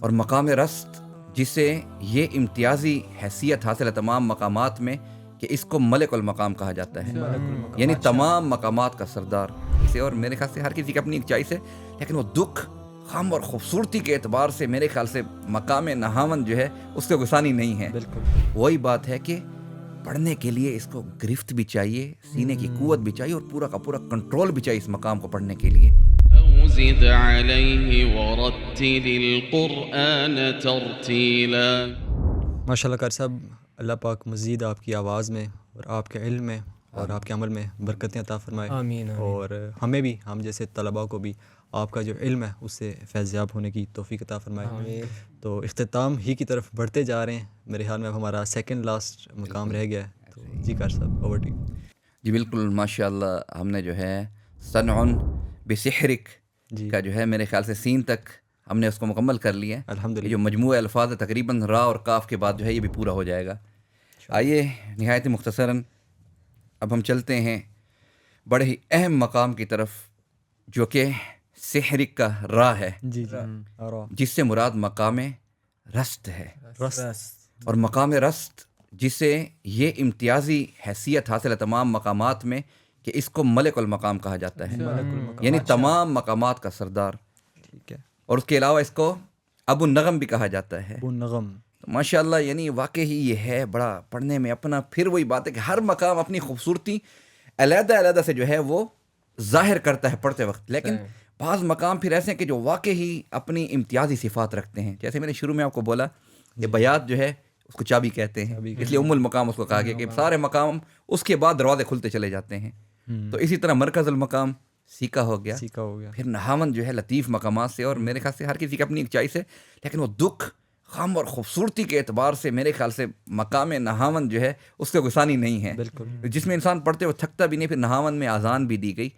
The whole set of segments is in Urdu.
اور مقام رست جسے یہ امتیازی حیثیت حاصل ہے تمام مقامات میں کہ اس کو ملک المقام کہا جاتا ہے، یعنی تمام مقامات کا سردار اسے۔ اور میرے خیال سے ہر کسی کی اپنی ایک چوائس ہے، لیکن وہ دکھ غم اور خوبصورتی کے اعتبار سے میرے خیال سے مقام نہاون جو ہے اس سے گسانی نہیں ہے۔ بالکل وہی بات ہے کہ پڑھنے کے لیے اس کو گرفت بھی چاہیے، سینے کی قوت بھی چاہیے، اور پورا کا پورا کنٹرول بھی چاہیے اس مقام کو پڑھنے کے لیے۔ زد عليه ورتل القرآن ترتيلا۔ ماشاء اللہ قاری صاحب، اللہ پاک مزید آپ کی آواز میں اور آپ کے علم میں اور آپ کے عمل میں برکتیں عطا فرمائے، آمین آمین۔ اور ہمیں بھی، ہم جیسے طلباء کو بھی آپ کا جو علم ہے اس سے فیضیاب ہونے کی توفیق عطا فرمائے۔ آمین۔ تو اختتام ہی کی طرف بڑھتے جا رہے ہیں، میرے خیال میں اب ہمارا سیکنڈ لاسٹ مقام رہ گیا ہے، تو جی قاری صاحب اوور ٹو یو۔ جی بالکل، ماشاء اللہ ہم نے جو ہے صنع بسحرک جی کا جو ہے میرے خیال سے سین تک ہم نے اس کو مکمل کر لیا ہے۔ الحمدللہ۔ یہ جو مجموعہ الفاظ ہے تقریباً را اور کاف کے بعد جو ہے یہ بھی پورا ہو جائے گا۔ آئیے نہایت مختصراً اب ہم چلتے ہیں بڑے ہی اہم مقام کی طرف، جو کہ سحرک کا را ہے، جی جی، اور جس سے مراد مقام رست ہے۔ رست، اور مقام رست جسے یہ امتیازی حیثیت حاصل ہے تمام مقامات میں کہ اس کو ملک المقام کہا جاتا ہے، یعنی تمام مقامات کا سردار، ٹھیک ہے، اور اس کے علاوہ اس کو ابو النغم بھی کہا جاتا ہے۔ ابو نغم، ماشاء اللہ، یعنی واقعی یہ ہے بڑا پڑھنے میں اپنا، پھر وہی بات ہے کہ ہر مقام اپنی خوبصورتی علیحدہ علیحدہ سے جو ہے وہ ظاہر کرتا ہے پڑھتے وقت، لیکن بعض مقام پھر ایسے ہیں کہ جو واقعی اپنی امتیازی صفات رکھتے ہیں، جیسے میں نے شروع میں آپ کو بولا کہ بیات جو ہے اس کو چابی کہتے ہیں، اس لیے ام المقام اس کو کہا گیا کہ سارے مقام اس کے بعد دروازے کھلتے چلے جاتے ہیں۔ تو اسی طرح مرکز المقام سیکا ہو گیا، سیکھا ہو گیا، پھر نہاون جو ہے لطیف مقامات سے، اور میرے خیال سے ہر کسی کی اپنی ایک چوائس ہے، لیکن وہ دکھ غم اور خوبصورتی کے اعتبار سے میرے خیال سے مقام نہاون جو ہے اس سے گسانی نہیں ہے، بالکل، جس میں انسان پڑھتے ہوئے تھکتا بھی نہیں۔ پھر نہاون میں اذان بھی دی گئی،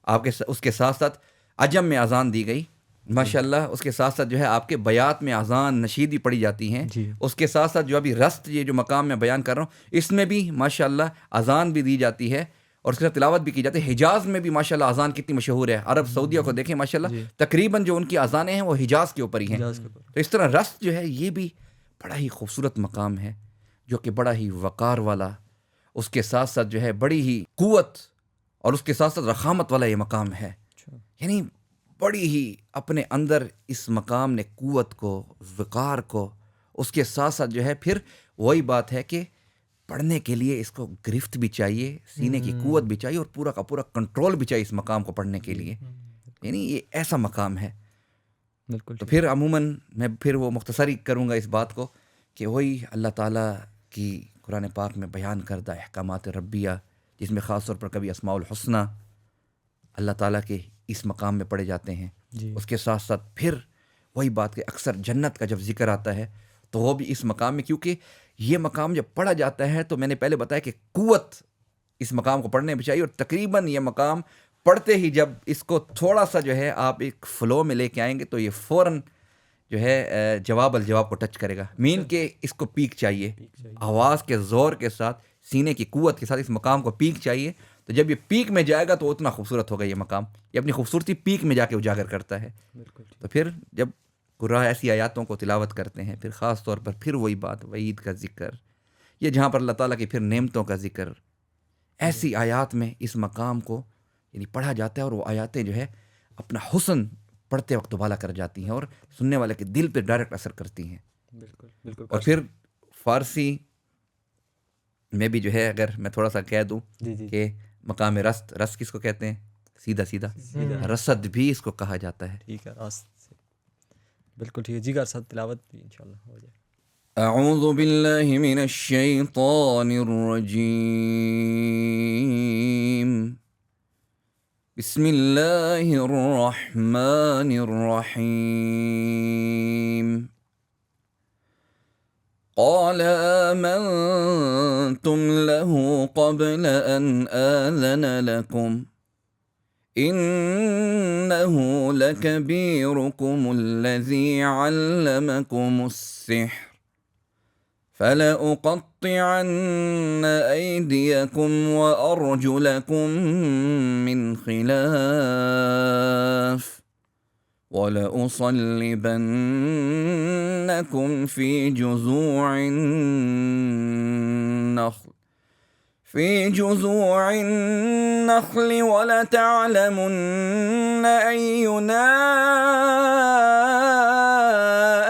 آپ کے اس کے ساتھ ساتھ عجم میں اذان دی گئی ماشاء اللہ، اس کے ساتھ ساتھ جو ہے آپ کے بیات میں اذان نشید بھی پڑھی جاتی ہیں، جی، اس کے ساتھ ساتھ جو ابھی رست یہ جو مقام میں بیان کر رہا ہوں اس میں بھی ماشاء اللہ اذان بھی دی جاتی ہے، اور اس کے ساتھ تلاوت بھی کی جاتی ہے۔ حجاز میں بھی ماشاء اللہ اذان کتنی مشہور ہے، عرب سعودیہ کو دیکھیں ماشاء اللہ تقریباً جو ان کی اذانیں ہیں وہ حجاز کے اوپر ہی ہیں۔ تو اس طرح رست جو ہے یہ بھی بڑا ہی خوبصورت مقام ہے، جو کہ بڑا ہی وقار والا، اس کے ساتھ ساتھ جو ہے بڑی ہی قوت اور اس کے ساتھ ساتھ رخامت والا یہ مقام ہے، یعنی بڑی ہی اپنے اندر اس مقام نے قوت کو، وقار کو، اس کے ساتھ ساتھ جو ہے پھر وہی بات ہے کہ پڑھنے کے لیے اس کو گرفت بھی چاہیے، سینے کی قوت بھی چاہیے، اور پورا کا پورا کنٹرول بھی چاہیے اس مقام کو پڑھنے کے لیے، یعنی یہ ایسا مقام ہے۔ بالکل، تو پھر عموماً میں پھر وہ مختصری کروں گا اس بات کو کہ وہی اللہ تعالیٰ کی قرآن پاک میں بیان کردہ احکامات ربیہ، جس میں خاص طور پر کبھی اسماء الحسنہ اللہ تعالیٰ کے اس مقام میں پڑھے جاتے ہیں، اس کے ساتھ ساتھ پھر وہی بات کہ اکثر جنت کا جب ذکر آتا ہے تو وہ بھی اس مقام میں، کیونکہ یہ مقام جب پڑھا جاتا ہے تو میں نے پہلے بتایا کہ قوت اس مقام کو پڑھنے میں چاہیے، اور تقریباً یہ مقام پڑھتے ہی جب اس کو تھوڑا سا جو ہے آپ ایک فلو میں لے کے آئیں گے تو یہ فوراً جو ہے جواب الجواب کو ٹچ کرے گا، مین کہ اس کو پیک چاہیے، آواز کے زور کے ساتھ، سینے کی قوت کے ساتھ اس مقام کو پیک چاہیے۔ تو جب یہ پیک میں جائے گا تو اتنا خوبصورت ہوگا یہ مقام، یہ اپنی خوبصورتی پیک میں جا کے اجاگر کرتا ہے۔ تو پھر جب قرآن ایسی آیاتوں کو تلاوت کرتے ہیں، پھر خاص طور پر پھر وہی بات وعید کا ذکر، یہ جہاں پر اللہ تعالیٰ کی پھر نعمتوں کا ذکر، ایسی آیات میں اس مقام کو یعنی پڑھا جاتا ہے، اور وہ آیاتیں جو ہے اپنا حسن پڑھتے وقت بالا کر جاتی ہیں اور سننے والے کے دل پہ ڈائریکٹ اثر کرتی ہیں۔ بالکل بالکل۔ اور پھر فارسی میں بھی جو ہے اگر میں تھوڑا سا کہہ دوں کہ مقام رست، رست کس کو کہتے ہیں؟ سیدھا سیدھا رسد بھی اس کو کہا جاتا ہے۔ ٹھیک ہے، راست سے بالکل ٹھیک ہے جی، قاری صاحب تلاوت بھی انشاءاللہ ہو جائے۔ اعوذ باللہ من الشیطان الرجیم، بسم اللہ الرحمن الرحیم، قال آمنتم له قبل ان آذن لكم إنه لكبيركم الذي علمكم السحر فلأقطعن أيديكم وأرجلكم من خلاف وَلَأُصَلِّبَنَّكُمْ فِي جُذُوعِ النَّخْلِ وَلَتَعْلَمُنَّ أَيُّنَا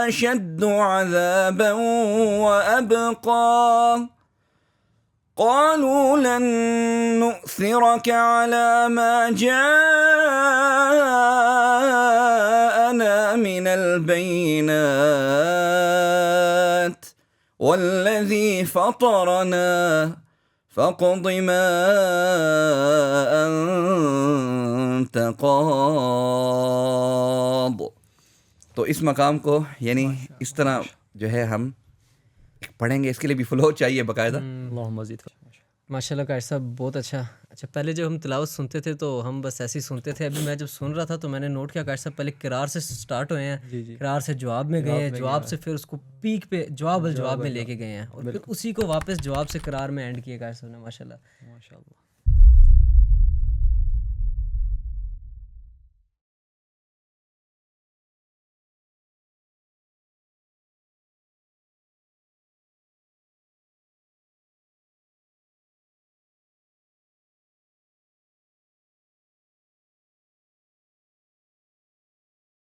أَشَدُّ عَذَابًا وَأَبْقَىٰ قالوا لن نؤثرك على ما جاءنا من البينات والذي فطرنا فاقض ما أنت قاض. تو اس مقام کو یعنی اس طرح جو ہے ہم پڑھیں گے، اس کے لیے بھی فلو چاہیے باقاعدہ. اللہم مزید. ماشاء اللہ قاری صاحب بہت اچھا. پہلے جب ہم تلاوت سنتے تھے تو ہم بس ایسے ہی سنتے تھے. ابھی میں جب سن رہا تھا تو میں نے نوٹ کیا قاری صاحب پہلے قرار سے سٹارٹ ہوئے ہیں، قرار سے جواب میں گئے ہیں، جواب سے پھر اس کو پیک پہ جواب الجواب میں لے کے گئے ہیں، اور پھر اسی کو واپس جواب سے قرار میں اینڈ کیا قاری صاحب نے. ماشاء اللہ.